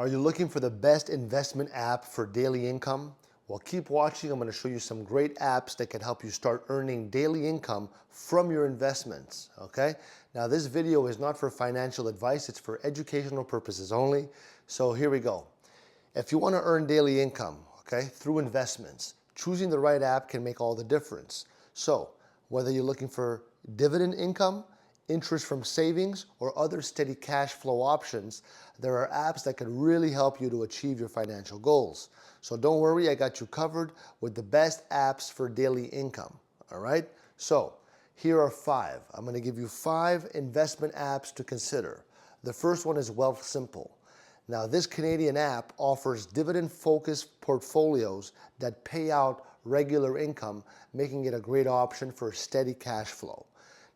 Are you looking for the best investment app for daily income? Well, keep watching. I'm going to show you some great apps that can help you start earning daily income from your investments, okay? Now, this video is not for financial advice. It's for educational purposes only. So here we go. If you want to earn daily income, okay, through investments, choosing the right app can make all the difference. So whether you're looking for dividend income, interest from savings, or other steady cash flow options, there are apps that can really help you to achieve your financial goals. So don't worry, I got you covered with the best apps for daily income, all right? So here are 5. I'm going to give you 5 investment apps to consider. The first one is WealthSimple. Now, this Canadian app offers dividend-focused portfolios that pay out regular income, making it a great option for steady cash flow.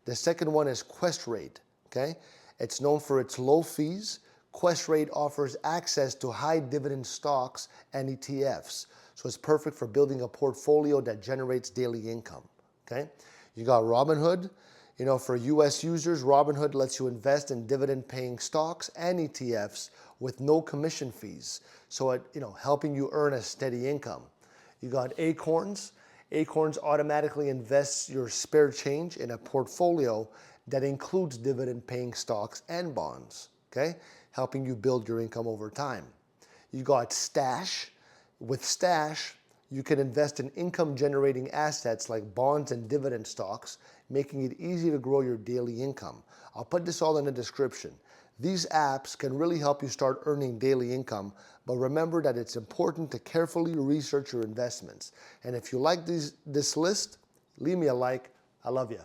The second one is Questrade, okay? It's known for its low fees. Questrade offers access to high-dividend stocks and ETFs, so it's perfect for building a portfolio that generates daily income, okay? You got Robinhood. You know, for US users, Robinhood lets you invest in dividend-paying stocks and ETFs with no commission fees, so it, helping you earn a steady income. You got Acorns. Acorns automatically invests your spare change in a portfolio that includes dividend-paying stocks and bonds, okay? Helping you build your income over time. You got Stash. With Stash, you can invest in income-generating assets like bonds and dividend stocks, making it easy to grow your daily income. I'll put this all in the description. These apps can really help you start earning daily income, but remember that it's important to carefully research your investments. And if you like this list, leave me a like. I love you.